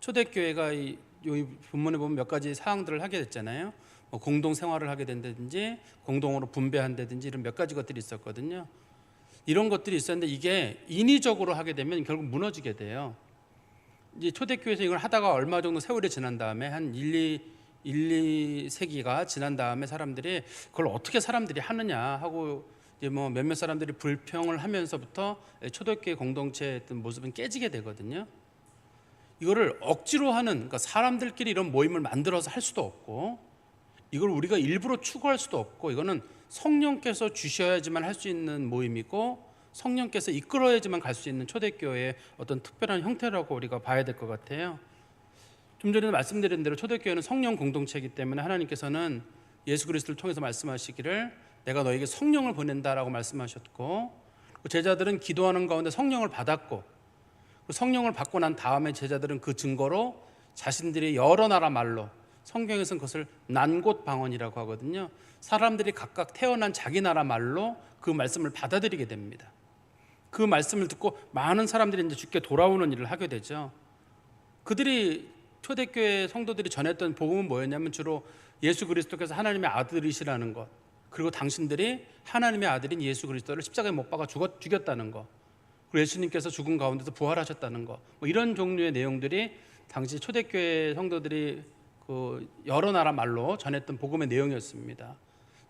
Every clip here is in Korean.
초대교회가 이 본문에 보면 몇 가지 사항들을 하게 됐잖아요. 뭐 공동 생활을 하게 된다든지 공동으로 분배한다든지 이런 몇 가지 것들이 있었거든요. 이런 것들이 있었는데 이게 인위적으로 하게 되면 결국 무너지게 돼요. 이제 초대교회에서 이걸 하다가 얼마 정도 세월이 지난 다음에 한 1, 2세기가 지난 다음에 사람들이 그걸 어떻게 사람들이 하느냐 하고 이제 뭐 몇몇 사람들이 불평을 하면서부터 초대교회 공동체의 어떤 모습은 깨지게 되거든요. 이거를 억지로 하는, 그러니까 사람들끼리 이런 모임을 만들어서 할 수도 없고 이걸 우리가 일부러 추구할 수도 없고, 이거는 성령께서 주셔야지만 할 수 있는 모임이고 성령께서 이끌어야지만 갈 수 있는 초대교회의 어떤 특별한 형태라고 우리가 봐야 될 것 같아요. 좀 전에 말씀드린 대로 초대교회는 성령 공동체이기 때문에 하나님께서는 예수 그리스도를 통해서 말씀하시기를 내가 너에게 성령을 보낸다라고 말씀하셨고, 제자들은 기도하는 가운데 성령을 받았고, 성령을 받고 난 다음에 제자들은 그 증거로 자신들이 여러 나라 말로, 성경에서는 그것을 난곳 방언이라고 하거든요. 사람들이 각각 태어난 자기 나라 말로 그 말씀을 받아들이게 됩니다. 그 말씀을 듣고 많은 사람들이 이제 주께 돌아오는 일을 하게 되죠. 그들이 초대교회 성도들이 전했던 복음은 뭐였냐면 주로 예수 그리스도께서 하나님의 아들이시라는 것, 그리고 당신들이 하나님의 아들인 예수 그리스도를 십자가에 못 박아 죽였다는 것, 그리고 예수님께서 죽은 가운데서 부활하셨다는 것, 뭐 이런 종류의 내용들이 당시 초대교회 성도들이 그 여러 나라 말로 전했던 복음의 내용이었습니다.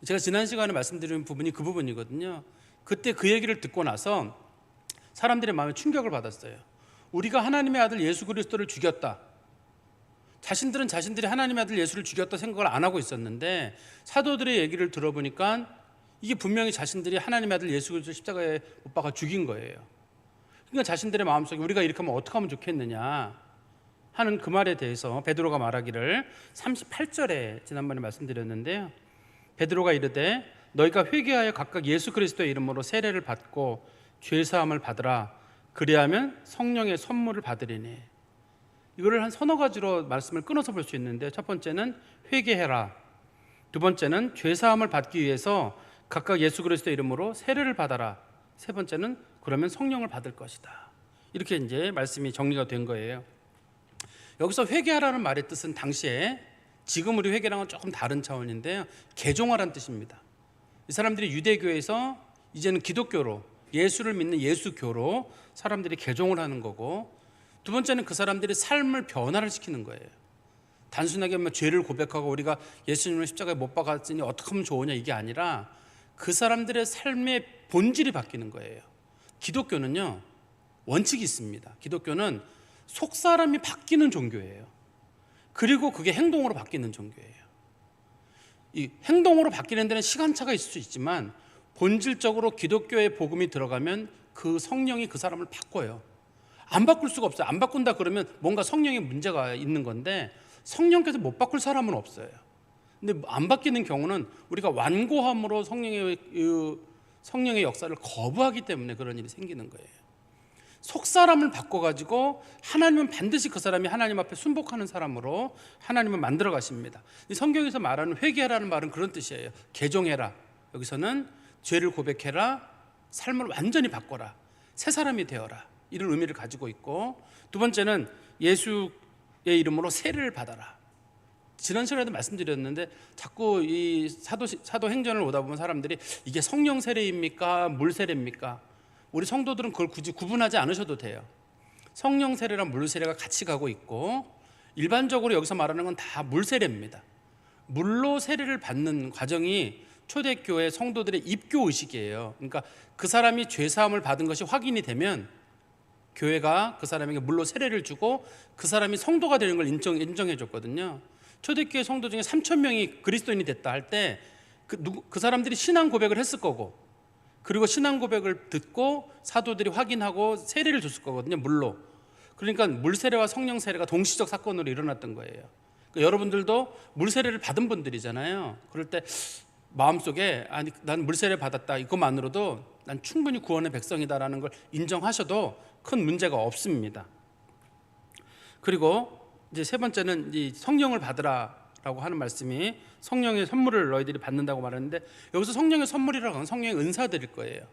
제가 지난 시간에 말씀드린 부분이 그 부분이거든요. 그때 그 얘기를 듣고 나서 사람들의 마음에 충격을 받았어요. 우리가 하나님의 아들 예수 그리스도를 죽였다. 자신들은 자신들이 하나님의 아들 예수를 죽였다 생각을 안 하고 있었는데 사도들의 얘기를 들어보니까 이게 분명히 자신들이 하나님의 아들 예수 그리스도 십자가에 못 박아 죽인 거예요. 그러니까 자신들의 마음속에 우리가 이렇게 하면 어떻게 하면 좋겠느냐 하는 그 말에 대해서 베드로가 말하기를 38절에 지난번에 말씀드렸는데요. 베드로가 이르되 너희가 회개하여 각각 예수 그리스도의 이름으로 세례를 받고 죄사함을 받으라. 그리하면 성령의 선물을 받으리니. 이거를 한 서너 가지로 말씀을 끊어서 볼 수 있는데, 첫 번째는 회개해라, 두 번째는 죄사함을 받기 위해서 각각 예수 그리스도의 이름으로 세례를 받아라, 세 번째는 그러면 성령을 받을 것이다. 이렇게 이제 말씀이 정리가 된 거예요. 여기서 회개하라는 말의 뜻은 당시에 지금 우리 회개랑은 조금 다른 차원인데요, 개종하라는 뜻입니다. 이 사람들이 유대교에서 이제는 기독교로, 예수를 믿는 예수교로 사람들이 개종을 하는 거고, 두 번째는 그 사람들이 삶을 변화를 시키는 거예요. 단순하게 뭐 죄를 고백하고 우리가 예수님을 십자가에 못 박았으니 어떻게 하면 좋으냐 이게 아니라 그 사람들의 삶의 본질이 바뀌는 거예요. 기독교는요, 원칙이 있습니다. 기독교는 속 사람이 바뀌는 종교예요. 그리고 그게 행동으로 바뀌는 종교예요. 이 행동으로 바뀌는 데는 시간차가 있을 수 있지만 본질적으로 기독교의 복음이 들어가면 그 성령이 그 사람을 바꿔요. 안 바꿀 수가 없어요. 안 바꾼다 그러면 뭔가 성령에 문제가 있는 건데 성령께서 못 바꿀 사람은 없어요. 근데 안 바뀌는 경우는 우리가 완고함으로 성령의 역사를 거부하기 때문에 그런 일이 생기는 거예요. 속 사람을 바꿔가지고 하나님은 반드시 그 사람이 하나님 앞에 순복하는 사람으로 하나님은 만들어 가십니다. 성경에서 말하는 회개하라는 말은 그런 뜻이에요. 개종해라. 여기서는 죄를 고백해라, 삶을 완전히 바꿔라, 새 사람이 되어라, 이런 의미를 가지고 있고, 두 번째는 예수의 이름으로 세례를 받아라. 지난 시간에도 말씀드렸는데 자꾸 이 사도행전을 오다 보면 사람들이 이게 성령 세례입니까 물 세례입니까? 우리 성도들은 그걸 굳이 구분하지 않으셔도 돼요. 성령 세례랑 물 세례가 같이 가고 있고, 일반적으로 여기서 말하는 건 다 물 세례입니다. 물로 세례를 받는 과정이 초대교회 성도들의 입교 의식이에요. 그러니까 그 사람이 죄사함을 받은 것이 확인이 되면 교회가 그 사람에게 물로 세례를 주고 그 사람이 성도가 되는 걸 인정해 줬거든요. 초대교회 성도 중에 3,000명이 그리스도인이 됐다 할 때 그 사람들이 신앙 고백을 했을 거고, 그리고 신앙 고백을 듣고 사도들이 확인하고 세례를 줬을 거거든요, 물로. 그러니까 물 세례와 성령 세례가 동시적 사건으로 일어났던 거예요. 그러니까 여러분들도 물 세례를 받은 분들이잖아요. 그럴 때 마음속에 아니 난 물 세례 받았다, 이것만으로도 난 충분히 구원의 백성이다라는 걸 인정하셔도 큰 문제가 없습니다. 그리고 이제 세 번째는 이 성령을 받으라라고 하는 말씀이 성령의 선물을 너희들이 받는다고 말하는데, 여기서 성령의 선물이라고 하면 성령의 은사들일 거예요.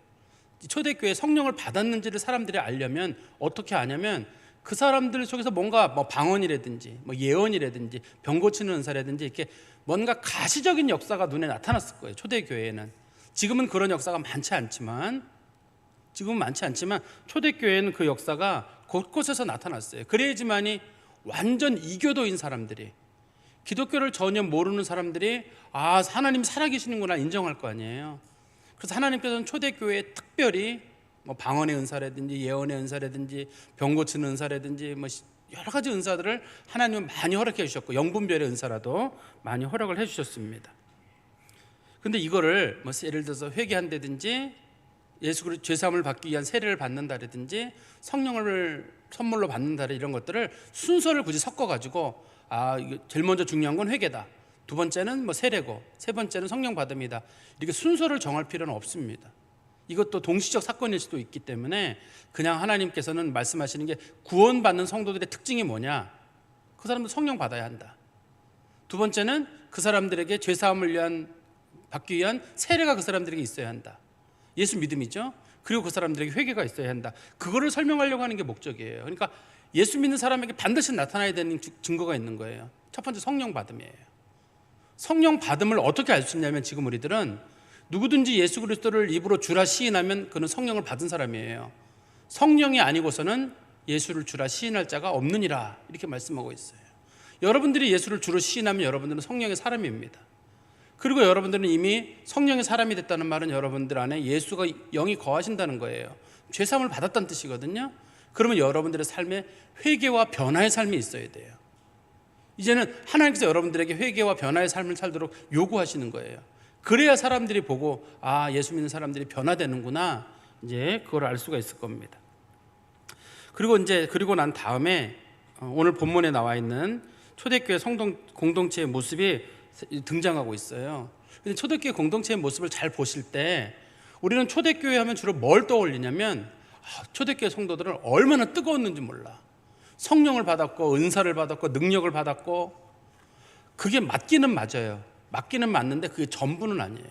초대교회 성령을 받았는지를 사람들이 알려면 어떻게 아냐면 그 사람들 속에서 뭔가 뭐 방언이라든지 뭐 예언이라든지 병 고치는 은사라든지 이렇게 뭔가 가시적인 역사가 눈에 나타났을 거예요. 초대교회에는. 지금은 그런 역사가 많지 않지만 초대교회에는 그 역사가 곳곳에서 나타났어요. 그래야지만이 완전 이교도인 사람들이, 기독교를 전혀 모르는 사람들이 아, 하나님 살아계시는구나 인정할 거 아니에요. 그래서 하나님께서는 초대교회에 특별히 뭐 방언의 은사라든지 예언의 은사라든지 병 고치는 은사라든지 뭐 여러 가지 은사들을 하나님은 많이 허락해 주셨고, 영분별의 은사라도 많이 허락을 해 주셨습니다. 근데 이거를 뭐 예를 들어서 회개한다든지 예수 그리스도 죄사함을 받기 위한 세례를 받는다라든지 성령을 선물로 받는다, 이런 것들을 순서를 굳이 섞어가지고 아, 이거 제일 먼저 중요한 건 회개다, 두 번째는 뭐 세례고, 세 번째는 성령 받음이다, 이렇게 순서를 정할 필요는 없습니다. 이것도 동시적 사건일 수도 있기 때문에 그냥 하나님께서는 말씀하시는 게 구원받는 성도들의 특징이 뭐냐, 그 사람들 성령 받아야 한다. 두 번째는 그 사람들에게 죄사함을 받기 위한 세례가 그 사람들에게 있어야 한다. 예수 믿음이죠. 그리고 그 사람들에게 회개가 있어야 한다. 그거를 설명하려고 하는 게 목적이에요. 그러니까 예수 믿는 사람에게 반드시 나타나야 되는 증거가 있는 거예요. 첫 번째 성령 받음이에요. 성령 받음을 어떻게 알 수 있냐면, 지금 우리들은 누구든지 예수 그리스도를 입으로 주라 시인하면 그는 성령을 받은 사람이에요. 성령이 아니고서는 예수를 주라 시인할 자가 없느니라, 이렇게 말씀하고 있어요. 여러분들이 예수를 주로 시인하면 여러분들은 성령의 사람입니다. 그리고 여러분들은 이미 성령의 사람이 됐다는 말은 여러분들 안에 예수가 영이 거하신다는 거예요. 죄사함을 받았다는 뜻이거든요. 그러면 여러분들의 삶에 회개와 변화의 삶이 있어야 돼요. 이제는 하나님께서 여러분들에게 회개와 변화의 삶을 살도록 요구하시는 거예요. 그래야 사람들이 보고 아, 예수 믿는 사람들이 변화되는구나, 이제 그걸 알 수가 있을 겁니다. 그리고 난 다음에 오늘 본문에 나와 있는 초대교회 공동체의 모습이 등장하고 있어요. 근데 초대교회 공동체의 모습을 잘 보실 때 우리는 초대교회 하면 주로 뭘 떠올리냐면, 초대교회 성도들은 얼마나 뜨거웠는지 몰라. 성령을 받았고 은사를 받았고 능력을 받았고, 그게 맞기는 맞아요. 맞기는 맞는데 그게 전부는 아니에요.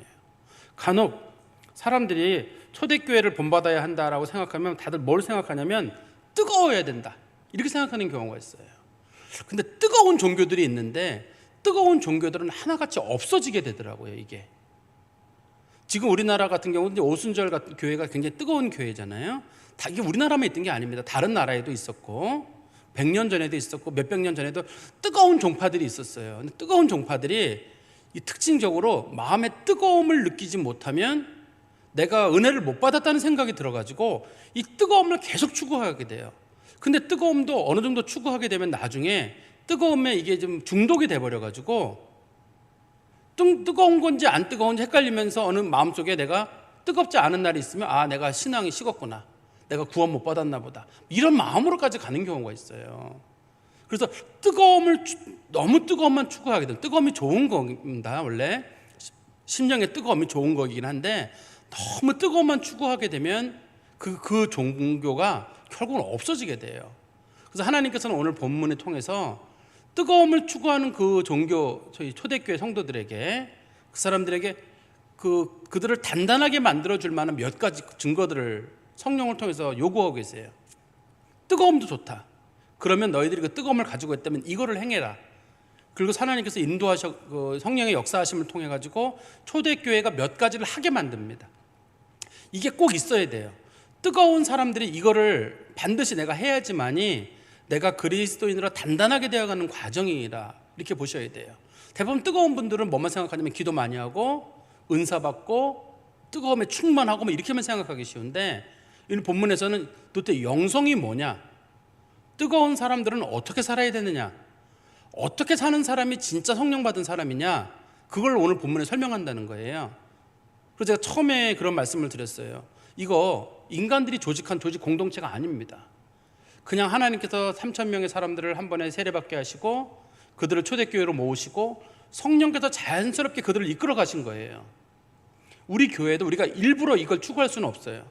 간혹 사람들이 초대교회를 본받아야 한다라고 생각하면 다들 뭘 생각하냐면 뜨거워야 된다, 이렇게 생각하는 경우가 있어요. 근데 뜨거운 종교들이 있는데 뜨거운 종교들은 하나같이 없어지게 되더라고요. 이게 지금 우리나라 같은 경우는 오순절 같은 교회가 굉장히 뜨거운 교회잖아요. 이게 우리나라만 있던 게 아닙니다. 다른 나라에도 있었고 100년 전에도 있었고 몇백 년 전에도 뜨거운 종파들이 있었어요. 근데 뜨거운 종파들이 이 특징적으로 마음의 뜨거움을 느끼지 못하면 내가 은혜를 못 받았다는 생각이 들어가지고 이 뜨거움을 계속 추구하게 돼요. 근데 뜨거움도 어느 정도 추구하게 되면 나중에 뜨거움에 이게 좀 중독이 돼버려가지고 뜨거운 건지 안 뜨거운지 헷갈리면서 어느 마음속에 내가 뜨겁지 않은 날이 있으면 아, 내가 신앙이 식었구나, 내가 구원 못 받았나 보다, 이런 마음으로까지 가는 경우가 있어요. 그래서 너무 뜨거움만 추구하게 되면, 뜨거움이 좋은 겁니다. 원래 심령의 뜨거움이 좋은 거긴 한데 너무 뜨거움만 추구하게 되면 그 종교가 결국은 없어지게 돼요. 그래서 하나님께서는 오늘 본문을 통해서 뜨거움을 추구하는 그 종교, 저희 초대교회 성도들에게, 그 사람들에게 그들을 단단하게 만들어줄 만한 몇 가지 증거들을 성령을 통해서 요구하고 계세요. 뜨거움도 좋다. 그러면 너희들이 그 뜨거움을 가지고 있다면 이거를 행해라. 그리고 하나님께서 인도하셔 성령의 역사하심을 통해 가지고 초대교회가 몇 가지를 하게 만듭니다. 이게 꼭 있어야 돼요. 뜨거운 사람들이 이거를 반드시 내가 해야지만이 내가 그리스도인으로 단단하게 되어가는 과정이라, 이렇게 보셔야 돼요. 대부분 뜨거운 분들은 뭐만 생각하냐면 기도 많이 하고 은사 받고 뜨거움에 충만하고 뭐 이렇게만 생각하기 쉬운데, 이 본문에서는 도대체 영성이 뭐냐, 뜨거운 사람들은 어떻게 살아야 되느냐, 어떻게 사는 사람이 진짜 성령 받은 사람이냐, 그걸 오늘 본문에 설명한다는 거예요. 그래서 제가 처음에 그런 말씀을 드렸어요. 이거 인간들이 조직한 조직 공동체가 아닙니다. 그냥 하나님께서 3,000명의 사람들을 한 번에 세례받게 하시고 그들을 초대교회로 모으시고 성령께서 자연스럽게 그들을 이끌어 가신 거예요. 우리 교회도 우리가 일부러 이걸 추구할 수는 없어요.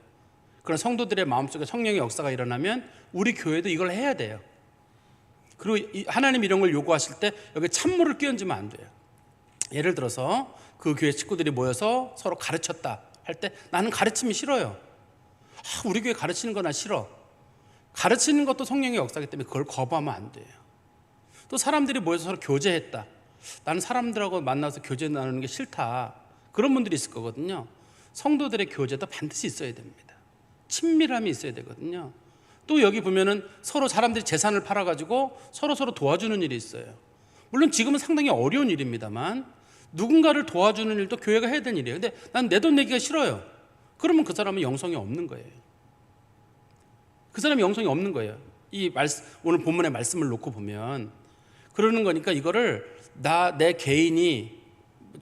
그런 성도들의 마음속에 성령의 역사가 일어나면 우리 교회도 이걸 해야 돼요. 그리고 하나님 이런 걸 요구하실 때 여기 찬물을 끼얹으면 안 돼요. 예를 들어서 그 교회 식구들이 모여서 서로 가르쳤다 할 때 나는 가르침이 싫어요. 우리 교회 가르치는 거 나 싫어. 가르치는 것도 성령의 역사이기 때문에 그걸 거부하면 안 돼요. 또 사람들이 모여서 서로 교제했다. 나는 사람들하고 만나서 교제 나누는 게 싫다. 그런 분들이 있을 거거든요. 성도들의 교제도 반드시 있어야 됩니다. 친밀함이 있어야 되거든요. 또 여기 보면은 서로 사람들이 재산을 팔아가지고 서로 도와주는 일이 있어요. 물론 지금은 상당히 어려운 일입니다만 누군가를 도와주는 일도 교회가 해야 되는 일이에요. 근데 난 내 돈 내기가 싫어요. 그러면 그 사람은 영성이 없는 거예요. 그 사람이 영성이 없는 거예요. 오늘 본문의 말씀을 놓고 보면 그러는 거니까 이거를 내 개인이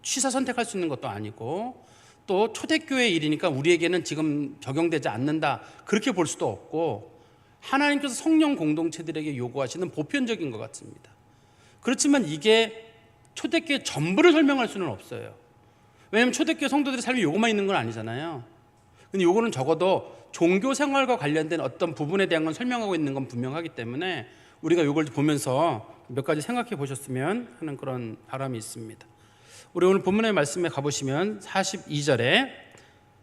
취사 선택할 수 있는 것도 아니고 또 초대교회 일이니까 우리에게는 지금 적용되지 않는다 그렇게 볼 수도 없고 하나님께서 성령 공동체들에게 요구하시는 보편적인 것 같습니다. 그렇지만 이게 초대교회 전부를 설명할 수는 없어요. 왜냐하면 초대교회 성도들의 삶이 요거만 있는 건 아니잖아요. 근데 요거는 적어도 종교 생활과 관련된 어떤 부분에 대한 건 설명하고 있는 건 분명하기 때문에 우리가 요걸 보면서 몇 가지 생각해 보셨으면 하는 그런 바람이 있습니다. 우리 오늘 본문의 말씀에 가보시면 42절에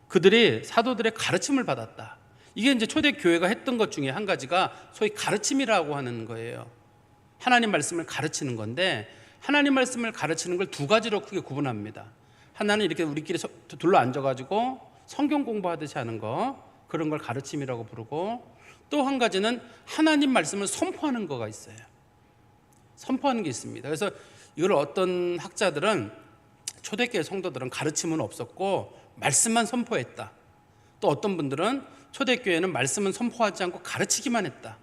그들이 사도들의 가르침을 받았다. 이게 이제 초대교회가 했던 것 중에 한 가지가 소위 가르침이라고 하는 거예요. 하나님 말씀을 가르치는 건데 하나님 말씀을 가르치는 걸 두 가지로 크게 구분합니다. 하나는 이렇게 우리끼리 둘러 앉아가지고 성경 공부하듯이 하는 거, 그런 걸 가르침이라고 부르고, 또 한 가지는 하나님 말씀을 선포하는 거가 있어요. 선포하는 게 있습니다. 그래서 이걸 어떤 학자들은 초대교회 성도들은 가르침은 없었고 말씀만 선포했다. 또 어떤 분들은 초대교회는 말씀은 선포하지 않고 가르치기만 했다.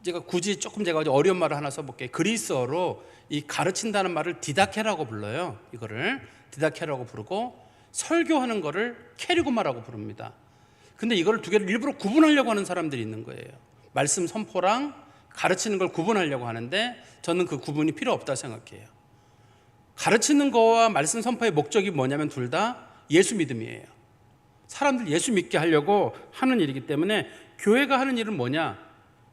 제가 굳이 제가 어려운 말을 하나 써볼게요. 그리스어로 이 가르친다는 말을 디다케라고 불러요. 이거를 디다케라고 부르고, 설교하는 거를 캐리고마라고 부릅니다. 근데 이거를 두 개를 일부러 구분하려고 하는 사람들이 있는 거예요. 말씀 선포랑 가르치는 걸 구분하려고 하는데 저는 그 구분이 필요 없다 생각해요. 가르치는 거와 말씀 선포의 목적이 뭐냐면 둘 다 예수 믿음이에요. 사람들 예수 믿게 하려고 하는 일이기 때문에 교회가 하는 일은 뭐냐?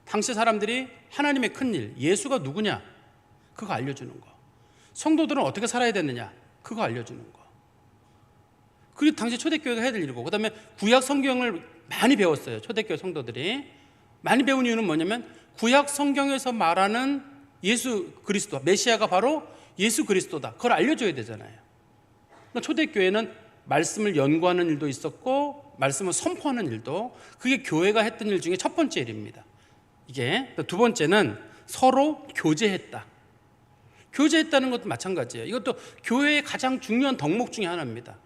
당시 사람들이 하나님의 큰 일, 예수가 누구냐? 그거 알려주는 거. 성도들은 어떻게 살아야 되느냐? 그거 알려주는 거. 그게 당시 초대교회가 해야 될 일이고, 그 다음에 구약 성경을 많이 배웠어요. 초대교회 성도들이 많이 배운 이유는 뭐냐면 구약 성경에서 말하는 예수 그리스도, 메시아가 바로 예수 그리스도다. 그걸 알려줘야 되잖아요. 그러니까 초대교회는 말씀을 연구하는 일도 있었고 말씀을 선포하는 일도, 그게 교회가 했던 일 중에 첫 번째 일입니다. 이게 두 번째는 서로 교제했다. 교제했다는 것도 마찬가지예요. 이것도 교회의 가장 중요한 덕목 중에 하나입니다.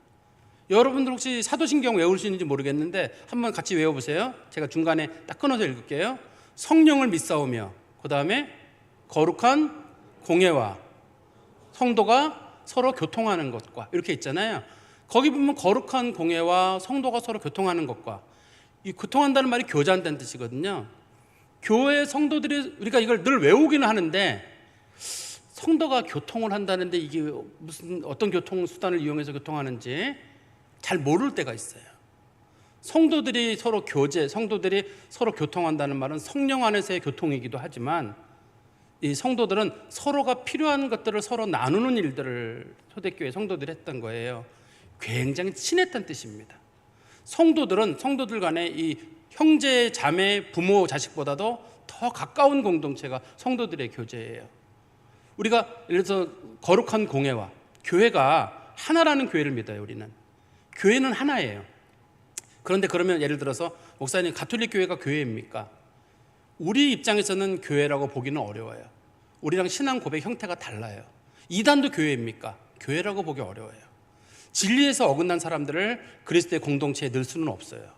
여러분들 혹시 사도신경 외울 수 있는지 모르겠는데 한번 같이 외워보세요. 제가 중간에 딱 끊어서 읽을게요. 성령을 믿사오며, 그 다음에 거룩한 공예와 성도가 서로 교통하는 것과, 이렇게 있잖아요. 거기 보면 거룩한 공예와 성도가 서로 교통하는 것과, 이 교통한다는 말이 교제한다는 뜻이거든요. 교회 성도들이, 우리가 이걸 늘 외우기는 하는데 성도가 교통을 한다는데 이게 무슨 어떤 교통수단을 이용해서 교통하는지 잘 모를 때가 있어요. 성도들이 서로 교제, 성도들이 서로 교통한다는 말은 성령 안에서의 교통이기도 하지만 이 성도들은 서로가 필요한 것들을 서로 나누는 일들을 초대교회 성도들이 했던 거예요. 굉장히 친했다는 뜻입니다. 성도들은 성도들 간에 이 형제, 자매, 부모, 자식보다도 더 가까운 공동체가 성도들의 교제예요. 우리가 예를 들어서 거룩한 공예와, 교회가 하나라는 교회를 믿어요. 우리는 교회는 하나예요. 그런데 그러면 예를 들어서 목사님, 가톨릭 교회가 교회입니까? 우리 입장에서는 교회라고 보기는 어려워요. 우리랑 신앙 고백 형태가 달라요. 이단도 교회입니까? 교회라고 보기 어려워요. 진리에서 어긋난 사람들을 그리스도의 공동체에 넣을 수는 없어요.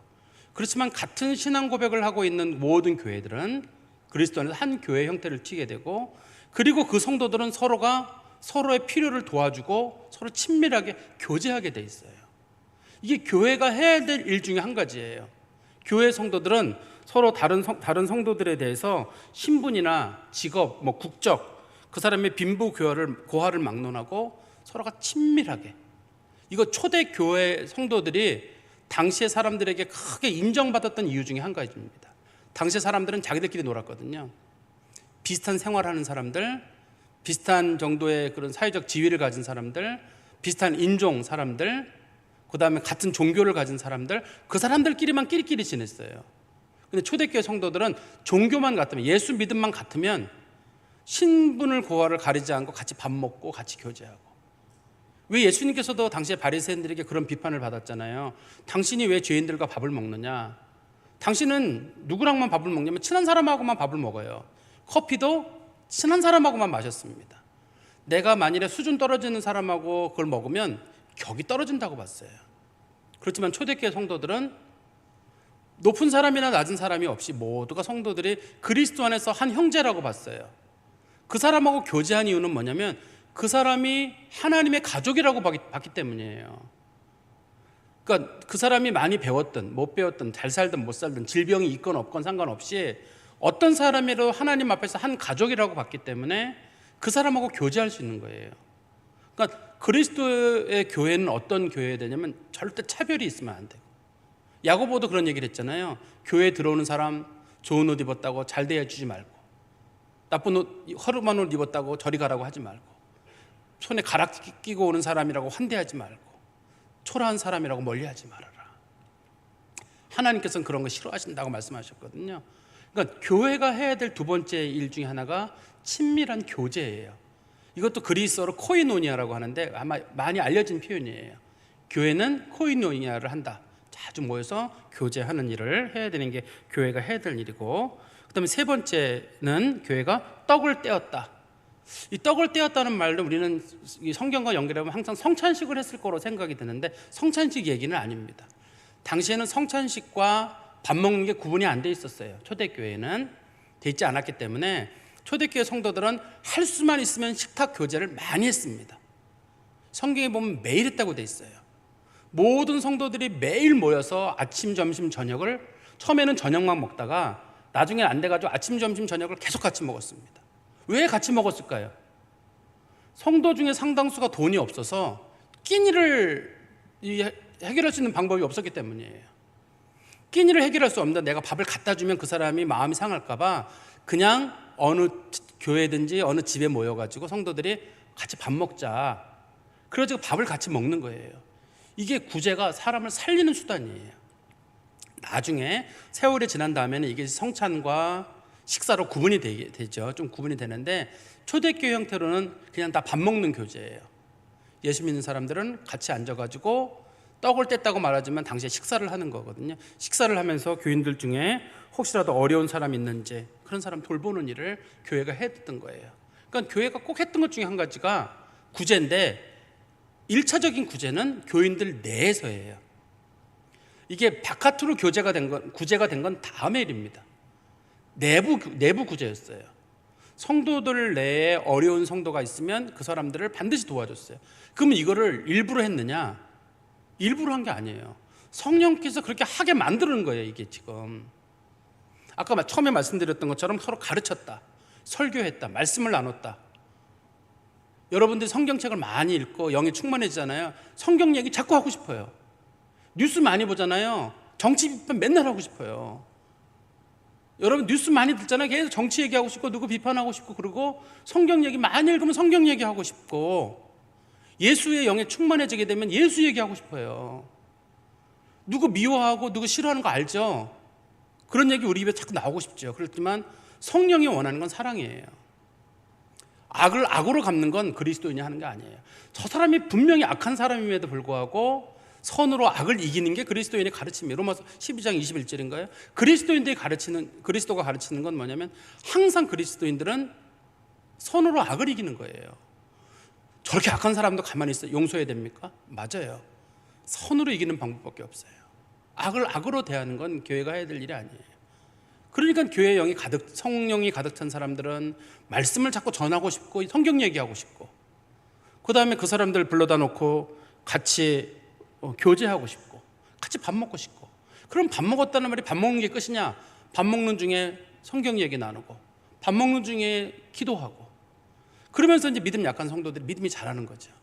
그렇지만 같은 신앙 고백을 하고 있는 모든 교회들은 그리스도 안에서 한 교회 형태를 띠게 되고, 그리고 그 성도들은 서로가 서로의 필요를 도와주고 서로 친밀하게 교제하게 돼 있어요. 이게 교회가 해야 될 일 중에 한 가지예요. 교회 성도들은 서로 다른 성도들에 대해서 신분이나 직업, 국적, 그 사람의 빈부 고하를 막론하고 서로가 친밀하게, 이거 초대교회 성도들이 당시의 사람들에게 크게 인정받았던 이유 중에 한 가지입니다. 당시 사람들은 자기들끼리 놀았거든요. 비슷한 생활하는 사람들, 비슷한 정도의 그런 사회적 지위를 가진 사람들, 비슷한 인종 사람들, 그 다음에 같은 종교를 가진 사람들, 그 사람들끼리만 끼리끼리 지냈어요. 근데 초대교회 성도들은 종교만 같으면, 예수 믿음만 같으면 신분을 고하를 가리지 않고 같이 밥 먹고 같이 교제하고. 왜 예수님께서도 당시에 바리새인들에게 그런 비판을 받았잖아요. 당신이 왜 죄인들과 밥을 먹느냐? 당신은 누구랑만 밥을 먹냐면 친한 사람하고만 밥을 먹어요. 커피도 친한 사람하고만 마셨습니다. 내가 만일에 수준 떨어지는 사람하고 그걸 먹으면 격이 떨어진다고 봤어요. 그렇지만 초대교회 성도들은 높은 사람이나 낮은 사람이 없이 모두가 성도들이 그리스도 안에서 한 형제라고 봤어요. 그 사람하고 교제한 이유는 뭐냐면 그 사람이 하나님의 가족이라고 봤기 때문이에요. 그러니까 그 사람이 많이 배웠든 못 배웠든 잘 살든 못 살든 질병이 있건 없건 상관없이 어떤 사람이라도 하나님 앞에서 한 가족이라고 봤기 때문에 그 사람하고 교제할 수 있는 거예요. 그러니까 그리스도의 교회는 어떤 교회가 되냐면 절대 차별이 있으면 안 되고, 야고보도 그런 얘기를 했잖아요. 교회에 들어오는 사람 좋은 옷 입었다고 잘 대해주지 말고, 나쁜 옷, 허름한 옷 입었다고 저리 가라고 하지 말고, 손에 가락 끼고 오는 사람이라고 환대하지 말고, 초라한 사람이라고 멀리하지 말아라. 하나님께서는 그런 거 싫어하신다고 말씀하셨거든요. 그러니까 교회가 해야 될 두 번째 일 중에 하나가 친밀한 교제예요. 이것도 그리스어로 코이노니아라고 하는데 아마 많이 알려진 표현이에요. 교회는 코이노니아를 한다. 자주 모여서 교제하는 일을 해야 되는 게 교회가 해야 될 일이고, 그다음에 세 번째는 교회가 떡을 떼었다. 이 떡을 떼었다는 말도 우리는 이 성경과 연결하면 항상 성찬식을 했을 거로 생각이 드는데 성찬식 얘기는 아닙니다. 당시에는 성찬식과 밥 먹는 게 구분이 안 돼 있었어요. 초대교회는 돼 있지 않았기 때문에 초대교회 성도들은 할 수만 있으면 식탁 교제를 많이 했습니다. 성경에 보면 매일 했다고 돼 있어요. 모든 성도들이 매일 모여서 아침, 점심, 저녁을, 처음에는 저녁만 먹다가 나중에 안 돼가지고 아침, 점심, 저녁을 계속 같이 먹었습니다. 왜 같이 먹었을까요? 성도 중에 상당수가 돈이 없어서 끼니를 해결할 수 있는 방법이 없었기 때문이에요. 끼니를 해결할 수 없는데 내가 밥을 갖다 주면 그 사람이 마음이 상할까 봐 그냥 어느 교회든지 어느 집에 모여가지고 성도들이 같이 밥 먹자, 그래가지고 밥을 같이 먹는 거예요. 이게 구제가 사람을 살리는 수단이에요. 나중에 세월이 지난 다음에는 이게 성찬과 식사로 구분이 되죠. 좀 구분이 되는데 초대교회 형태로는 그냥 다 밥 먹는 교제예요. 예수 믿는 사람들은 같이 앉아가지고 떡을 뗐다고 말하지만 당시에 식사를 하는 거거든요. 식사를 하면서 교인들 중에 혹시라도 어려운 사람 있는지 그런 사람 돌보는 일을 교회가 했던 거예요. 그러니까 교회가 꼭 했던 것 중에 한 가지가 구제인데 1차적인 구제는 교인들 내에서예요. 이게 바깥으로 구제가 된 건 다음의 일입니다. 내부 구제였어요. 성도들 내에 어려운 성도가 있으면 그 사람들을 반드시 도와줬어요. 그러면 이거를 일부러 했느냐? 일부러 한 게 아니에요. 성령께서 그렇게 하게 만드는 거예요. 이게 지금 아까 처음에 말씀드렸던 것처럼 서로 가르쳤다, 설교했다, 말씀을 나눴다. 여러분들이 성경책을 많이 읽고 영이 충만해지잖아요. 성경 얘기 자꾸 하고 싶어요. 뉴스 많이 보잖아요. 정치 비판 맨날 하고 싶어요. 여러분 뉴스 많이 듣잖아요. 계속 정치 얘기하고 싶고 누구 비판하고 싶고, 그리고 성경 얘기 많이 읽으면 성경 얘기하고 싶고, 예수의 영에 충만해지게 되면 예수 얘기하고 싶어요. 누구 미워하고 누구 싫어하는 거 알죠? 그런 얘기 우리 입에 자꾸 나오고 싶죠. 그렇지만 성령이 원하는 건 사랑이에요. 악을 악으로 갚는 건 그리스도인이 하는 게 아니에요. 저 사람이 분명히 악한 사람임에도 불구하고 선으로 악을 이기는 게 그리스도인의 가르침이에요. 로마서 12장 21절인가요? 그리스도가 가르치는 건 뭐냐면 항상 그리스도인들은 선으로 악을 이기는 거예요. 저렇게 악한 사람도 가만히 있어 용서해야 됩니까? 맞아요. 선으로 이기는 방법밖에 없어요. 악을 악으로 대하는 건 교회가 해야 될 일이 아니에요. 그러니까 교회의 영이 성령이 가득 찬 사람들은 말씀을 자꾸 전하고 싶고 성경 얘기하고 싶고, 그 다음에 그 사람들 불러다 놓고 같이 교제하고 싶고 같이 밥 먹고 싶고. 그럼 밥 먹었다는 말이 밥 먹는 게 끝이냐? 밥 먹는 중에 성경 얘기 나누고 밥 먹는 중에 기도하고, 그러면서 이제 믿음 약한 성도들이 믿음이 자라는 거죠.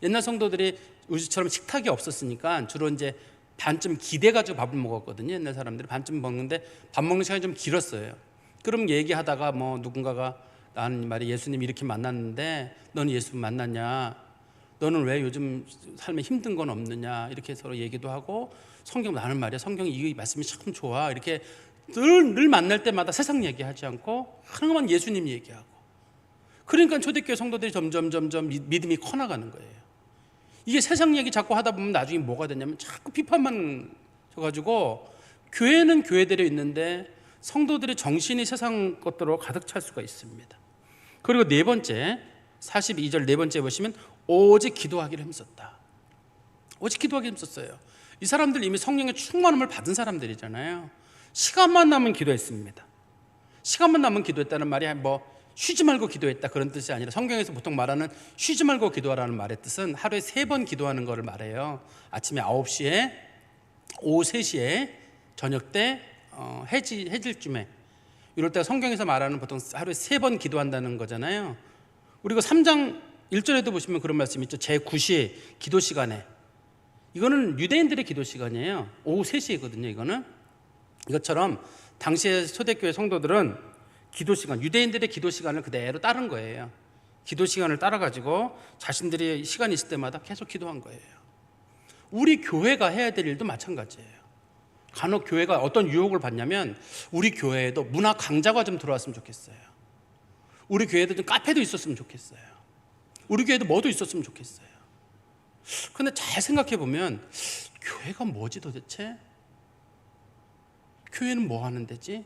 옛날 성도들이 우리처럼 식탁이 없었으니까 주로 이제 반쯤 기대가지고 밥을 먹었거든요. 옛날 사람들이 반쯤 먹는데 밥 먹는 시간이 좀 길었어요. 그럼 얘기하다가 뭐 누군가가 나는 말이 예수님 이렇게 만났는데 너는 예수 만났냐? 너는 왜 요즘 삶에 힘든 건 없느냐? 이렇게 서로 얘기도 하고, 성경 나는 말이야 성경이 이 말씀이 참 좋아, 이렇게 늘 만날 때마다 세상 얘기하지 않고 하나만 예수님 얘기하고. 그러니까 초대교회 성도들이 점점 믿음이 커나가는 거예요. 이게 세상 얘기 자꾸 하다 보면 나중에 뭐가 되냐면 자꾸 비판만 져가지고 교회는 교회대로 있는데 성도들의 정신이 세상 것들로 가득 찰 수가 있습니다. 그리고 네 번째 42절 네 번째 보시면 오직 기도하기를 힘썼다. 오직 기도하기를 힘썼어요. 이 사람들 이미 성령의 충만함을 받은 사람들이잖아요. 시간만 나면 기도했습니다. 시간만 나면 기도했다는 말이 뭐 쉬지 말고 기도했다 그런 뜻이 아니라 성경에서 보통 말하는 쉬지 말고 기도하라는 말의 뜻은 하루에 3번 기도하는 것을 말해요. 아침에 9시에, 오후 3시에, 저녁 때 해질 쯤에 이럴 때 성경에서 말하는 보통 하루에 3번 기도한다는 거잖아요. 그리고 3장 1절에도 보시면 그런 말씀이 있죠. 제9시 기도 시간에. 이거는 유대인들의 기도 시간이에요. 오후 3시거든요. 이것처럼 당시의 초대교회 성도들은 기도 시간, 유대인들의 기도 시간을 그대로 따른 거예요. 기도 시간을 따라가지고 자신들이 시간이 있을 때마다 계속 기도한 거예요. 우리 교회가 해야 될 일도 마찬가지예요. 간혹 교회가 어떤 유혹을 받냐면 우리 교회에도 문화 강좌가 좀 들어왔으면 좋겠어요. 우리 교회에도 좀 카페도 있었으면 좋겠어요. 우리 교회에도 뭐도 있었으면 좋겠어요. 근데 잘 생각해 보면 교회가 뭐지 도대체? 교회는 뭐 하는 데지?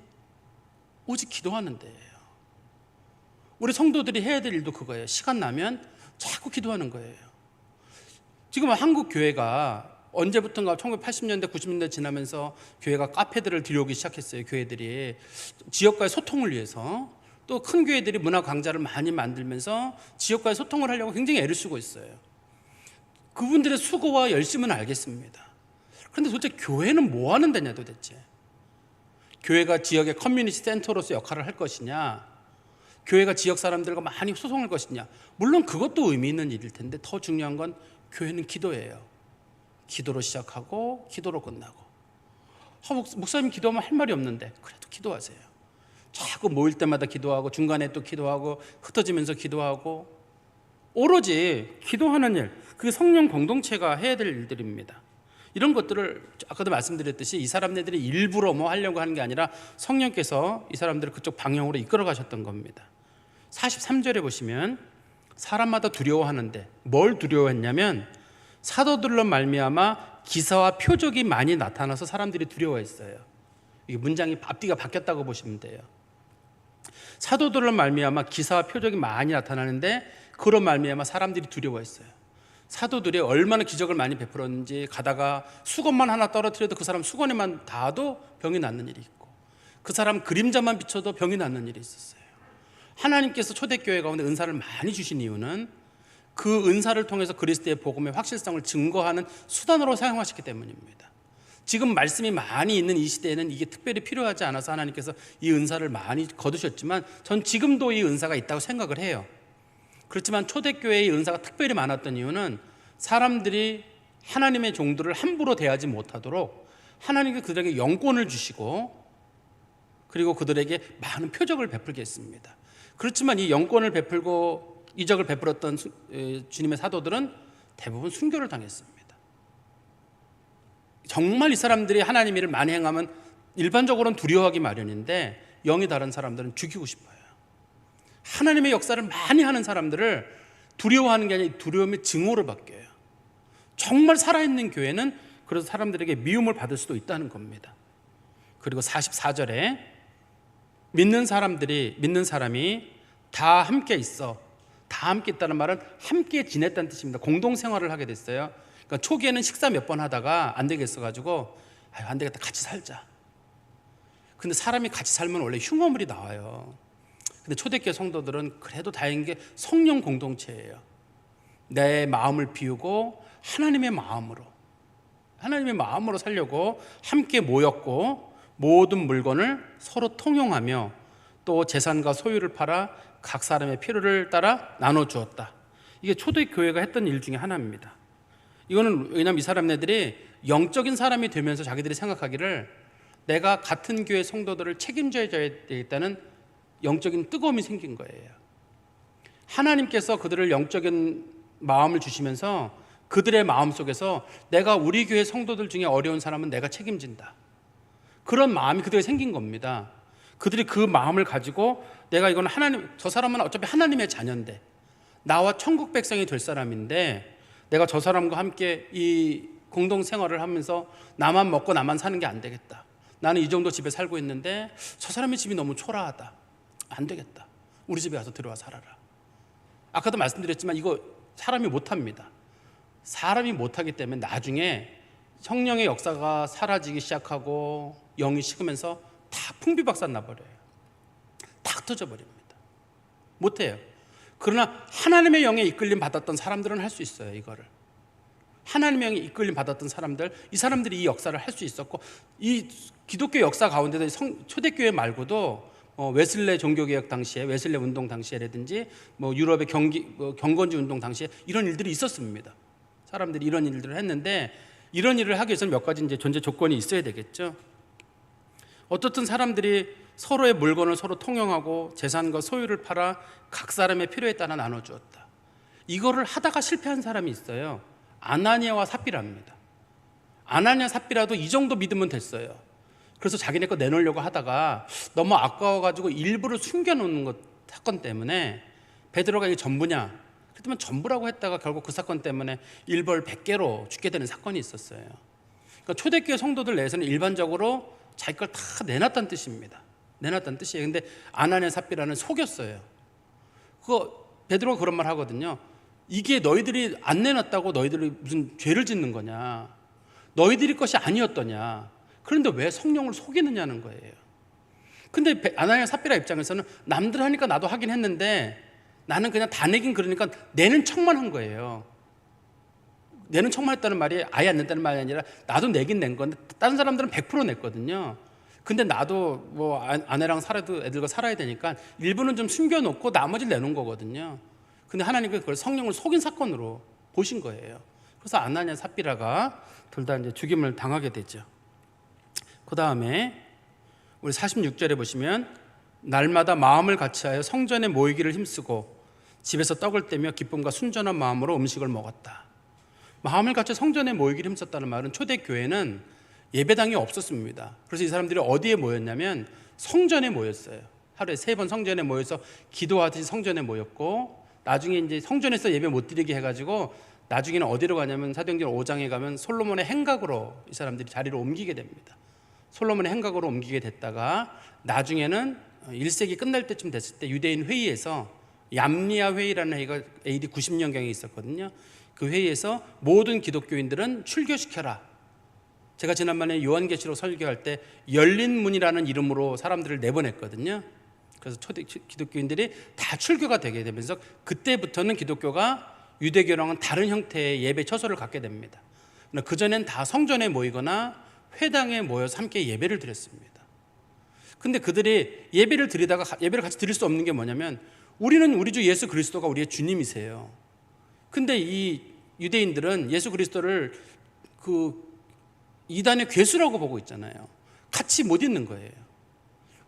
오직 기도하는 데예요. 우리 성도들이 해야 될 일도 그거예요. 시간 나면 자꾸 기도하는 거예요. 지금 한국 교회가 언제부턴가 1980년대 90년대 지나면서 교회가 카페들을 들여오기 시작했어요. 교회들이 지역과의 소통을 위해서. 또 큰 교회들이 문화 강좌를 많이 만들면서 지역과의 소통을 하려고 굉장히 애를 쓰고 있어요. 그분들의 수고와 열심은 알겠습니다. 그런데 도대체 교회는 뭐 하는 데냐 도대체? 교회가 지역의 커뮤니티 센터로서 역할을 할 것이냐, 교회가 지역 사람들과 많이 소통할 것이냐, 물론 그것도 의미 있는 일일 텐데 더 중요한 건 교회는 기도예요. 기도로 시작하고 기도로 끝나고. 목사님 기도하면 할 말이 없는데 그래도 기도하세요. 자꾸 모일 때마다 기도하고 중간에 또 기도하고 흩어지면서 기도하고. 오로지 기도하는 일, 그게 성령 공동체가 해야 될 일들입니다. 이런 것들을 아까도 말씀드렸듯이 이 사람들이 일부러 뭐 하려고 하는 게 아니라 성령께서 이 사람들을 그쪽 방향으로 이끌어 가셨던 겁니다. 43절에 보시면 사람마다 두려워하는데 뭘 두려워했냐면 사도들로 말미암아 기사와 표적이 많이 나타나서 사람들이 두려워했어요. 이게 문장이 앞뒤가 바뀌었다고 보시면 돼요. 사도들로 말미암아 기사와 표적이 많이 나타나는데 그로 말미암아 사람들이 두려워했어요. 사도들이 얼마나 기적을 많이 베풀었는지, 가다가 수건만 하나 떨어뜨려도 그 사람 수건에만 닿아도 병이 낫는 일이 있고, 그 사람 그림자만 비춰도 병이 낫는 일이 있었어요. 하나님께서 초대교회 가운데 은사를 많이 주신 이유는 그 은사를 통해서 그리스도의 복음의 확실성을 증거하는 수단으로 사용하셨기 때문입니다. 지금 말씀이 많이 있는 이 시대에는 이게 특별히 필요하지 않아서 하나님께서 이 은사를 많이 거두셨지만 전 지금도 이 은사가 있다고 생각을 해요. 그렇지만 초대교회의 은사가 특별히 많았던 이유는 사람들이 하나님의 종들을 함부로 대하지 못하도록 하나님께서 그들에게 영권을 주시고 그리고 그들에게 많은 표적을 베풀게 했습니다. 그렇지만 이 영권을 베풀고 이적을 베풀었던 주님의 사도들은 대부분 순교를 당했습니다. 정말 이 사람들이 하나님 일을 많이 행하면 일반적으로는 두려워하기 마련인데 영이 다른 사람들은 죽이고 싶어요. 하나님의 역사를 많이 하는 사람들을 두려워하는 게 아니라 두려움의 증오를 바뀌어요. 정말 살아있는 교회는 그래서 사람들에게 미움을 받을 수도 있다는 겁니다. 그리고 44절에 믿는 사람이 다 함께 있어. 다 함께 있다는 말은 함께 지냈다는 뜻입니다. 공동생활을 하게 됐어요. 그러니까 초기에는 식사 몇 번 하다가 안 되겠어가지고 안 되겠다 같이 살자. 근데 사람이 같이 살면 원래 흉어물이 나와요. 근데 초대교회 성도들은 그래도 다행인 게 성령 공동체예요. 내 마음을 비우고 하나님의 마음으로 살려고 함께 모였고 모든 물건을 서로 통용하며 또 재산과 소유를 팔아 각 사람의 필요를 따라 나눠주었다. 이게 초대교회가 했던 일 중에 하나입니다. 이거는 왜냐하면 이 사람들이 영적인 사람이 되면서 자기들이 생각하기를 내가 같은 교회 성도들을 책임져야 되겠다는 영적인 뜨거움이 생긴 거예요. 하나님께서 그들을 영적인 마음을 주시면서 그들의 마음 속에서 내가 우리 교회 성도들 중에 어려운 사람은 내가 책임진다. 그런 마음이 그들에게 생긴 겁니다. 그들이 그 마음을 가지고 내가 이건 하나님, 저 사람은 어차피 하나님의 자녀인데 나와 천국 백성이 될 사람인데 내가 저 사람과 함께 이 공동 생활을 하면서 나만 먹고 나만 사는 게 안 되겠다. 나는 이 정도 집에 살고 있는데 저 사람의 집이 너무 초라하다. 안 되겠다. 우리 집에 와서 들어와 살아라. 아까도 말씀드렸지만 이거 사람이 못합니다. 사람이 못하기 때문에 나중에 성령의 역사가 사라지기 시작하고 영이 식으면서 다 풍비박산 나버려요. 탁 터져버립니다. 못해요. 그러나 하나님의 영에 이끌림 받았던 사람들은 할 수 있어요. 이거를 하나님의 영에 이끌림 받았던 사람들, 이 사람들이 이 역사를 할 수 있었고, 이 기독교 역사 가운데도 초대교회 말고도 웨슬레 종교개혁 당시에, 웨슬레 운동 당시에라든지 유럽의 경건주의 운동 당시에 이런 일들이 있었습니다. 사람들이 이런 일들을 했는데, 이런 일을 하기 위해서는 몇 가지 이제 존재 조건이 있어야 되겠죠. 어떻든 사람들이 서로의 물건을 서로 통용하고 재산과 소유를 팔아 각 사람의 필요에 따라 나눠주었다. 이거를 하다가 실패한 사람이 있어요. 아나니아와 삽비라입니다. 아나니아 삽비라도 이 정도 믿으면 됐어요. 그래서 자기네 거 내놓으려고 하다가 너무 아까워가지고 일부를 숨겨놓는 것 사건 때문에 베드로가 이게 전부냐? 그랬더니 전부라고 했다가 결국 그 사건 때문에 일벌 100개로 죽게 되는 사건이 있었어요. 그러니까 초대교회 성도들 내에서는 일반적으로 자기 걸 다 내놨다는 뜻입니다. 내놨다는 뜻이에요. 근데 아나니아 삽비라는 속였어요. 그거 베드로가 그런 말 하거든요. 이게 너희들이 안 내놨다고 너희들이 무슨 죄를 짓는 거냐? 너희들이 것이 아니었더냐? 그런데 왜 성령을 속이느냐는 거예요. 근데 아나니아 삽비라 입장에서는 남들 하니까 나도 하긴 했는데 나는 그냥 다 내긴 그러니까 내는 척만 한 거예요. 내는 척만 했다는 말이 아예 안 낸다는 말이 아니라 나도 내긴 낸 건데 다른 사람들은 100% 냈거든요. 근데 나도 아내랑 살아도 애들과 살아야 되니까 일부는 좀 숨겨놓고 나머지를 내놓은 거거든요. 근데 하나님께서 그걸 성령을 속인 사건으로 보신 거예요. 그래서 아나니아 삽비라가 둘 다 이제 죽임을 당하게 되죠. 그 다음에 우리 46절에 보시면 날마다 마음을 같이하여 성전에 모이기를 힘쓰고 집에서 떡을 떼며 기쁨과 순전한 마음으로 음식을 먹었다. 마음을 같이 성전에 모이기를 힘썼다는 말은 초대교회는 예배당이 없었습니다. 그래서 이 사람들이 어디에 모였냐면 성전에 모였어요. 하루에 3번 성전에 모여서 기도하듯이 성전에 모였고, 나중에 이제 성전에서 예배 못 드리게 해가지고 나중에는 어디로 가냐면 사도행전 5장에 가면 솔로몬의 행각으로 이 사람들이 자리를 옮기게 됩니다. 솔로몬의 행각으로 옮기게 됐다가 나중에는 1세기 끝날 때쯤 됐을 때 유대인 회의에서 얌리아 회의라는 회의가 AD 90년경에 있었거든요. 그 회의에서 모든 기독교인들은 출교시켜라. 제가 지난번에 요한계시록 설교할 때 열린 문이라는 이름으로 사람들을 내보냈거든요. 그래서 초대 기독교인들이 다 출교가 되게 되면서 그때부터는 기독교가 유대교랑은 다른 형태의 예배 처소를 갖게 됩니다. 그전엔 다 성전에 모이거나 회당에 모여서 함께 예배를 드렸습니다. 근데 그들이 예배를 드리다가 예배를 같이 드릴 수 없는 게 뭐냐면 우리는 우리 주 예수 그리스도가 우리의 주님이세요. 근데 이 유대인들은 예수 그리스도를 그 이단의 괴수라고 보고 있잖아요. 같이 못 있는 거예요.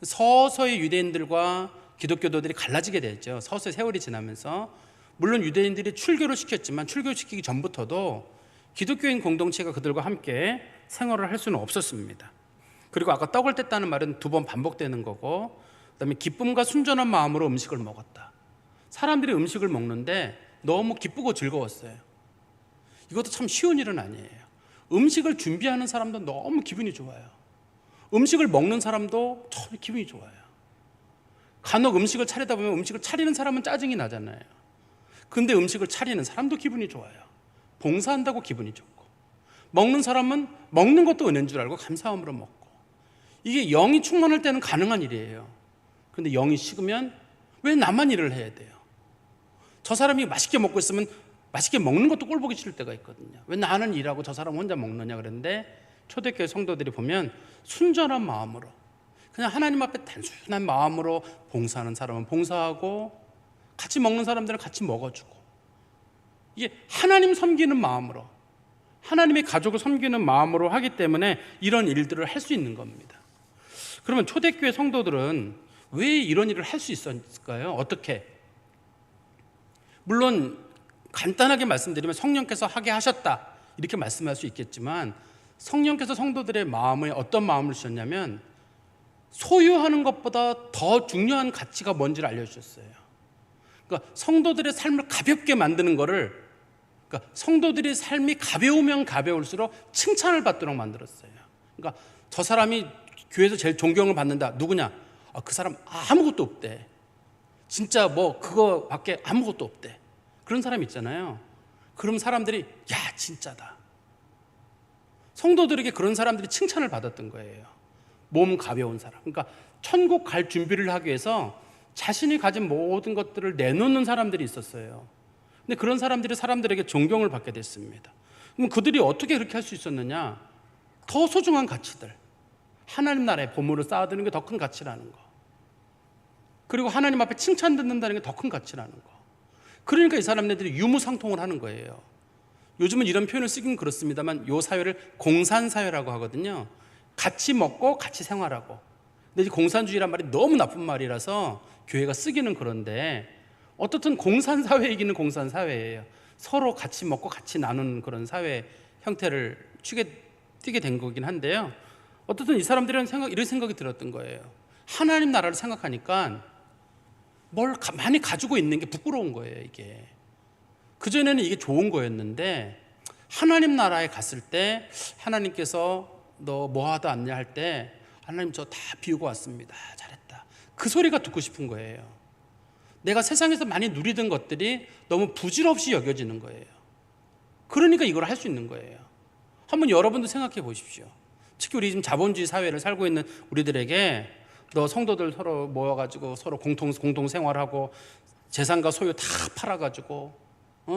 서서히 유대인들과 기독교도들이 갈라지게 되죠. 서서히 세월이 지나면서 물론 유대인들이 출교를 시켰지만 출교시키기 전부터도 기독교인 공동체가 그들과 함께 생활을 할 수는 없었습니다. 그리고 아까 떡을 뗐다는 말은 2번 반복되는 거고, 그다음에 기쁨과 순전한 마음으로 음식을 먹었다. 사람들이 음식을 먹는데 너무 기쁘고 즐거웠어요. 이것도 참 쉬운 일은 아니에요. 음식을 준비하는 사람도 너무 기분이 좋아요. 음식을 먹는 사람도 정말 기분이 좋아요. 간혹 음식을 차리다 보면 음식을 차리는 사람은 짜증이 나잖아요. 근데 음식을 차리는 사람도 기분이 좋아요. 봉사한다고 기분이 좋고, 먹는 사람은 먹는 것도 은혜인 줄 알고 감사함으로 먹고, 이게 영이 충만할 때는 가능한 일이에요. 근데 영이 식으면 왜 나만 일을 해야 돼요? 저 사람이 맛있게 먹고 있으면 맛있게 먹는 것도 꼴보기 싫을 때가 있거든요. 왜 나는 일하고 저 사람 혼자 먹느냐 그랬는데, 초대교회 성도들이 보면 순전한 마음으로 그냥 하나님 앞에 단순한 마음으로 봉사하는 사람은 봉사하고 같이 먹는 사람들은 같이 먹어주고, 이게 하나님 섬기는 마음으로, 하나님의 가족을 섬기는 마음으로 하기 때문에 이런 일들을 할 수 있는 겁니다. 그러면 초대교회 성도들은 왜 이런 일을 할 수 있었을까요? 어떻게? 물론 간단하게 말씀드리면 성령께서 하게 하셨다 이렇게 말씀할 수 있겠지만, 성령께서 성도들의 마음에 어떤 마음을 주셨냐면 소유하는 것보다 더 중요한 가치가 뭔지를 알려주셨어요. 그러니까 성도들의 삶을 가볍게 만드는 거를, 그러니까 성도들의 삶이 가벼우면 가벼울수록 칭찬을 받도록 만들었어요. 그러니까 저 사람이 교회에서 제일 존경을 받는다. 누구냐? 그 사람 아무것도 없대. 진짜 뭐 그거밖에 아무것도 없대. 그런 사람 있잖아요. 그럼 사람들이 야 진짜다. 성도들에게 그런 사람들이 칭찬을 받았던 거예요. 몸 가벼운 사람. 그러니까 천국 갈 준비를 하기 위해서 자신이 가진 모든 것들을 내놓는 사람들이 있었어요. 근데 그런 사람들이 사람들에게 존경을 받게 됐습니다. 그럼 그들이 어떻게 그렇게 할 수 있었느냐? 더 소중한 가치들, 하나님 나라의 보물을 쌓아두는 게 더 큰 가치라는 거, 그리고 하나님 앞에 칭찬 듣는다는 게 더 큰 가치라는 거. 그러니까 이 사람들이 유무상통을 하는 거예요. 요즘은 이런 표현을 쓰긴 그렇습니다만 이 사회를 공산사회라고 하거든요. 같이 먹고 같이 생활하고. 근데 이 공산주의란 말이 너무 나쁜 말이라서 교회가 쓰기는 그런데 어떻든 공산사회이기는 공산사회예요. 서로 같이 먹고 같이 나누는 그런 사회 형태를 띄게 된 거긴 한데요. 어떻든 이 사람들은 이런 생각이 들었던 거예요. 하나님 나라를 생각하니까 뭘 많이 가지고 있는 게 부끄러운 거예요. 이게 그전에는 이게 좋은 거였는데 하나님 나라에 갔을 때 하나님께서 너 뭐 하다 왔냐 할 때 하나님 저 다 비우고 왔습니다. 잘했다. 그 소리가 듣고 싶은 거예요. 내가 세상에서 많이 누리던 것들이 너무 부질없이 여겨지는 거예요. 그러니까 이걸 할 수 있는 거예요. 한번 여러분도 생각해 보십시오. 특히 우리 지금 자본주의 사회를 살고 있는 우리들에게 너 성도들 서로 모여가지고 서로 공동 생활하고 재산과 소유 다 팔아가지고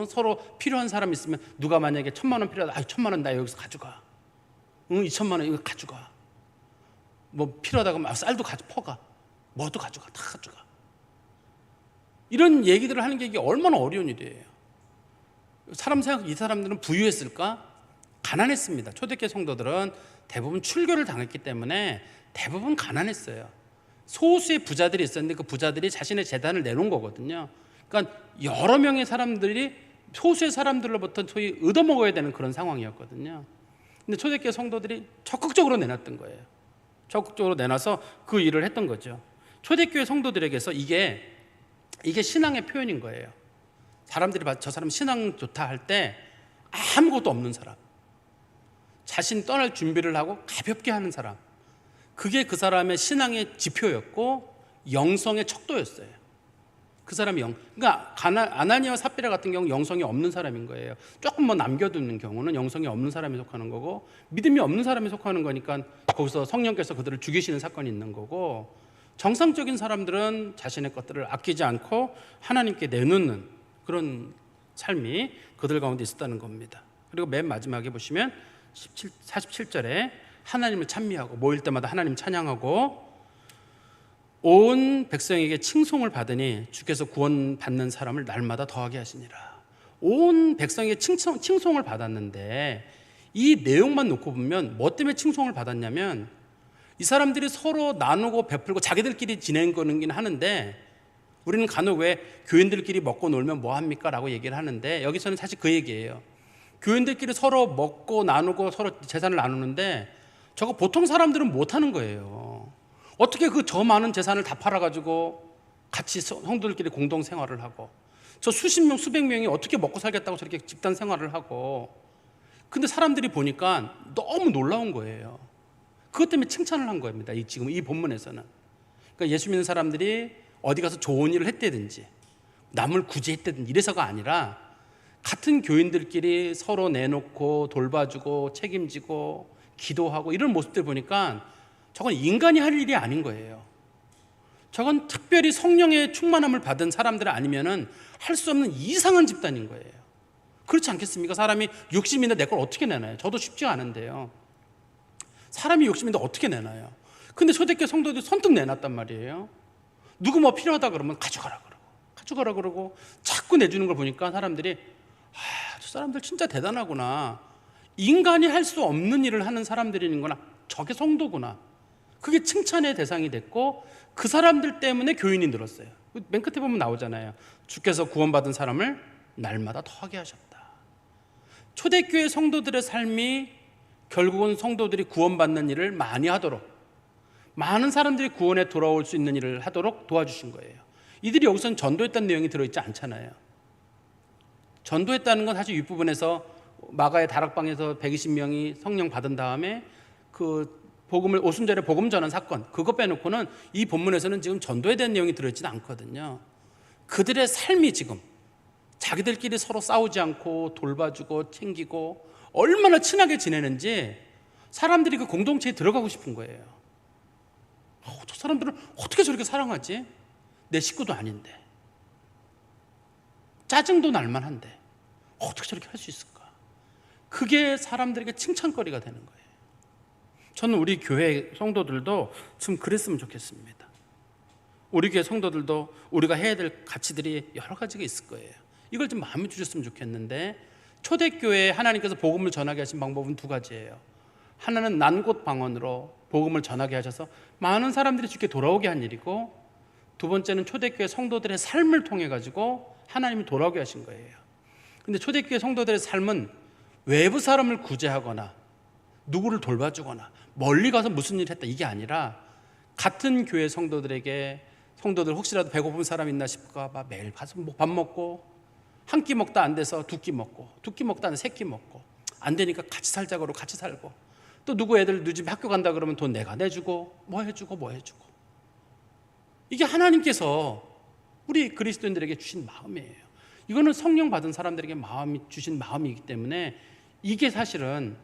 서로 필요한 사람 있으면 누가 만약에 1,000만 원 필요하다. 1,000만 원 나 여기서 가져가. 2,000만 원 이거 가져가. 뭐 필요하다고 하면 쌀도 퍼가. 뭐도 가져가. 다 가져가. 이런 얘기들을 하는 게 이게 얼마나 어려운 일이에요. 이 사람들은 부유했을까? 가난했습니다. 초대교회 성도들은 대부분 출교를 당했기 때문에 대부분 가난했어요. 소수의 부자들이 있었는데 그 부자들이 자신의 재단을 내놓은 거거든요. 그러니까 여러 명의 사람들이 소수의 사람들로부터 소위 얻어먹어야 되는 그런 상황이었거든요. 근데 초대교회 성도들이 적극적으로 내놨던 거예요. 적극적으로 내놔서 그 일을 했던 거죠. 초대교회 성도들에게서 이게 신앙의 표현인 거예요. 사람들이 저 사람 신앙 좋다 할 때 아무것도 없는 사람, 자신 떠날 준비를 하고 가볍게 하는 사람, 그게 그 사람의 신앙의 지표였고 영성의 척도였어요. 그 사람이 그러니까 아나니아와 삽비라 같은 경우는 영성이 없는 사람인 거예요. 조금 뭐 남겨두는 경우는 영성이 없는 사람에 속하는 거고 믿음이 없는 사람에 속하는 거니까 거기서 성령께서 그들을 죽이시는 사건이 있는 거고, 정상적인 사람들은 자신의 것들을 아끼지 않고 하나님께 내놓는 그런 삶이 그들 가운데 있었다는 겁니다. 그리고 맨 마지막에 보시면 47절에 하나님을 찬미하고 모일 때마다 하나님 찬양하고 온 백성에게 칭송을 받으니 주께서 구원받는 사람을 날마다 더하게 하시니라. 온 백성에게 칭송을 받았는데 이 내용만 놓고 보면 뭐 때문에 칭송을 받았냐면 이 사람들이 서로 나누고 베풀고 자기들끼리 지낸 거는 하는데 우리는 간혹 왜 교인들끼리 먹고 놀면 뭐 합니까? 라고 얘기를 하는데 여기서는 사실 그 얘기예요. 교인들끼리 서로 먹고 나누고 서로 재산을 나누는데 저거 보통 사람들은 못 하는 거예요. 어떻게 그 저 많은 재산을 다 팔아가지고 같이 성도들끼리 공동 생활을 하고 저 수십 명 수백 명이 어떻게 먹고 살겠다고 저렇게 집단 생활을 하고. 근데 사람들이 보니까 너무 놀라운 거예요. 그것 때문에 칭찬을 한 겁니다. 지금 이 본문에서는. 그러니까 예수 믿는 사람들이 어디 가서 좋은 일을 했다든지 남을 구제했다든지 이래서가 아니라 같은 교인들끼리 서로 내놓고 돌봐주고 책임지고 기도하고 이런 모습들 보니까 저건 인간이 할 일이 아닌 거예요. 저건 특별히 성령의 충만함을 받은 사람들 아니면은 할 수 없는 이상한 집단인 거예요. 그렇지 않겠습니까? 사람이 욕심인데 내 걸 어떻게 내놔요? 저도 쉽지 않은데요. 사람이 욕심인데 어떻게 내놔요? 근데 초대교회 성도들이 선뜻 내놨단 말이에요. 누구 뭐 필요하다 그러면 가져가라 그러고 자꾸 내주는 걸 보니까 사람들이 저 사람들 진짜 대단하구나. 인간이 할 수 없는 일을 하는 사람들이구나. 저게 성도구나. 그게 칭찬의 대상이 됐고 그 사람들 때문에 교인이 늘었어요. 맨 끝에 보면 나오잖아요. 주께서 구원받은 사람을 날마다 더하게 하셨다. 초대교회 성도들의 삶이 결국은 성도들이 구원받는 일을 많이 하도록, 많은 사람들이 구원에 돌아올 수 있는 일을 하도록 도와주신 거예요. 이들이 여기서는 전도했다는 내용이 들어있지 않잖아요. 전도했다는 건 사실 윗부분에서 마가의 다락방에서 120명이 성령 받은 다음에 그 복음을 오순절에 복음 전한 사건, 그거 빼놓고는 이 본문에서는 지금 전도에 대한 내용이 들어있지는 않거든요. 그들의 삶이 지금 자기들끼리 서로 싸우지 않고 돌봐주고 챙기고 얼마나 친하게 지내는지 사람들이 그 공동체에 들어가고 싶은 거예요. 저 사람들은 어떻게 저렇게 사랑하지? 내 식구도 아닌데, 짜증도 날만한데 어떻게 저렇게 할 수 있을까? 그게 사람들에게 칭찬거리가 되는 거예요. 저는 우리 교회 성도들도 좀 그랬으면 좋겠습니다. 우리 교회 성도들도 우리가 해야 될 가치들이 여러 가지가 있을 거예요. 이걸 좀 마음에 주셨으면 좋겠는데, 초대교회에 하나님께서 복음을 전하게 하신 방법은 두 가지예요. 하나는 난곳 방언으로 복음을 전하게 하셔서 많은 사람들이 주께 돌아오게 한 일이고, 두 번째는 초대교회 성도들의 삶을 통해 가지고 하나님이 돌아오게 하신 거예요. 근데 초대교회 성도들의 삶은 외부 사람을 구제하거나 누구를 돌봐주거나 멀리 가서 무슨 일을 했다, 이게 아니라 같은 교회 성도들에게, 성도들 혹시라도 배고픈 사람 있나 싶을까 봐 매일 가서 밥 먹고, 한 끼 먹다 안 돼서 두 끼 먹고, 두 끼 먹다 안 돼서 세 끼 먹고, 안 되니까 같이 살자고 그러고 같이 살고, 또 누구 애들 누집 학교 간다 그러면 돈 내가 내주고 뭐 해주고. 이게 하나님께서 우리 그리스도인들에게 주신 마음이에요. 이거는 성령 받은 사람들에게 마음이 주신 마음이기 때문에 이게 사실은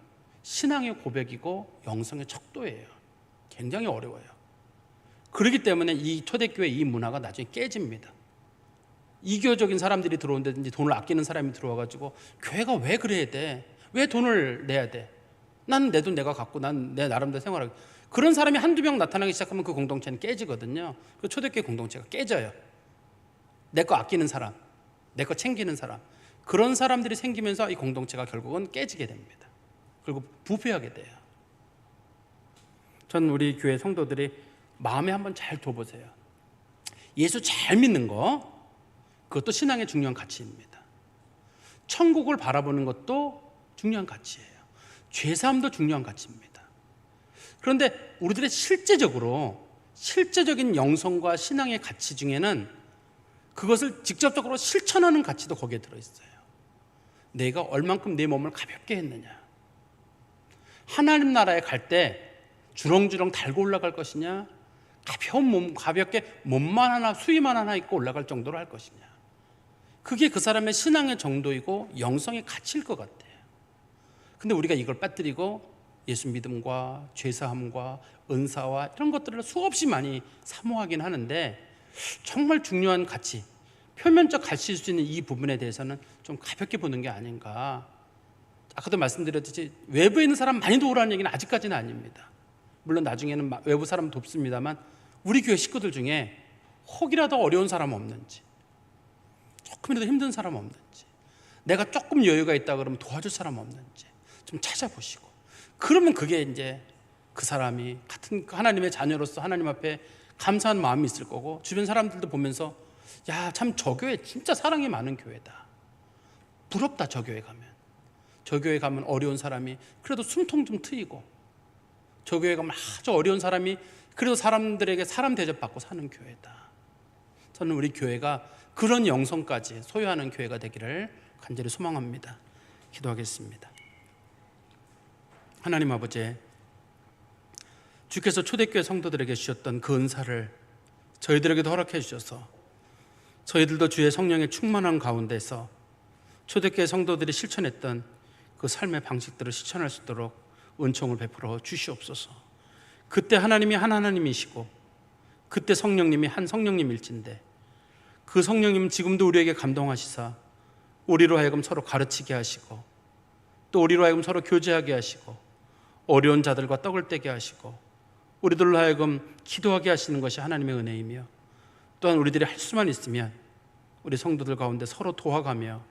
신앙의 고백이고 영성의 척도예요. 굉장히 어려워요. 그렇기 때문에 이 초대교회 이 문화가 나중에 깨집니다. 이교적인 사람들이 들어온다든지 돈을 아끼는 사람이 들어와가지고 교회가 왜 그래야 돼? 왜 돈을 내야 돼? 난 내 돈 내가 갖고 난 내 나름대로 생활하고, 그런 사람이 한두 명 나타나기 시작하면 그 공동체는 깨지거든요. 그 초대교회 공동체가 깨져요. 내 거 아끼는 사람, 내 거 챙기는 사람, 그런 사람들이 생기면서 이 공동체가 결국은 깨지게 됩니다. 그리고 부패하게 돼요. 전 우리 교회 성도들이 마음에 한번 잘 둬보세요. 예수 잘 믿는 거, 그것도 신앙의 중요한 가치입니다. 천국을 바라보는 것도 중요한 가치예요. 죄사함도 중요한 가치입니다. 그런데 우리들의 실제적인 영성과 신앙의 가치 중에는 그것을 직접적으로 실천하는 가치도 거기에 들어있어요. 내가 얼만큼 내 몸을 가볍게 했느냐, 하나님 나라에 갈 때 주렁주렁 달고 올라갈 것이냐, 가벼운 몸, 가볍게 몸만 하나, 수위만 하나 입고 올라갈 정도로 할 것이냐, 그게 그 사람의 신앙의 정도이고 영성의 가치일 것 같아요. 근데 우리가 이걸 빠뜨리고 예수 믿음과 죄사함과 은사와 이런 것들을 수없이 많이 사모하긴 하는데, 정말 중요한 가치, 표면적 가치일 수 있는 이 부분에 대해서는 좀 가볍게 보는 게 아닌가. 아까도 말씀드렸듯이 외부에 있는 사람 많이 도우라는 얘기는 아직까지는 아닙니다. 물론 나중에는 외부 사람 돕습니다만, 우리 교회 식구들 중에 혹이라도 어려운 사람 없는지, 조금이라도 힘든 사람 없는지, 내가 조금 여유가 있다 그러면 도와줄 사람 없는지 좀 찾아보시고, 그러면 그게 이제 그 사람이 같은 하나님의 자녀로서 하나님 앞에 감사한 마음이 있을 거고, 주변 사람들도 보면서 야, 참 저 교회 진짜 사랑이 많은 교회다, 부럽다, 저 교회 가면 어려운 사람이 그래도 숨통 좀 트이고, 저 교회 가면 아주 어려운 사람이 그래도 사람들에게 사람 대접받고 사는 교회다. 저는 우리 교회가 그런 영성까지 소유하는 교회가 되기를 간절히 소망합니다. 기도하겠습니다. 하나님 아버지, 주께서 초대교회 성도들에게 주셨던 그 은사를 저희들에게도 허락해 주셔서 저희들도 주의 성령의 충만한 가운데서 초대교회 성도들이 실천했던 그 삶의 방식들을 실천할 수 있도록 은총을 베풀어 주시옵소서. 그때 하나님이 한 하나님이시고 그때 성령님이 한 성령님일진데, 그 성령님은 지금도 우리에게 감동하시사 우리로 하여금 서로 가르치게 하시고, 또 우리로 하여금 서로 교제하게 하시고, 어려운 자들과 떡을 떼게 하시고, 우리들로 하여금 기도하게 하시는 것이 하나님의 은혜이며, 또한 우리들이 할 수만 있으면 우리 성도들 가운데 서로 도와가며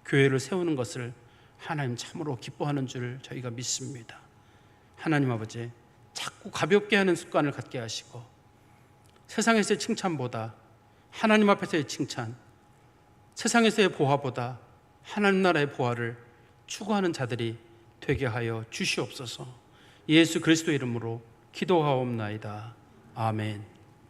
교회를 세우는 것을 하나님 참으로 기뻐하는 줄 저희가 믿습니다. 하나님 아버지, 자꾸 가볍게 하는 습관을 갖게 하시고, 세상에서의 칭찬보다 하나님 앞에서의 칭찬, 세상에서의 보화보다 하나님 나라의 보화를 추구하는 자들이 되게 하여 주시옵소서. 예수 그리스도 이름으로 기도하옵나이다. 아멘.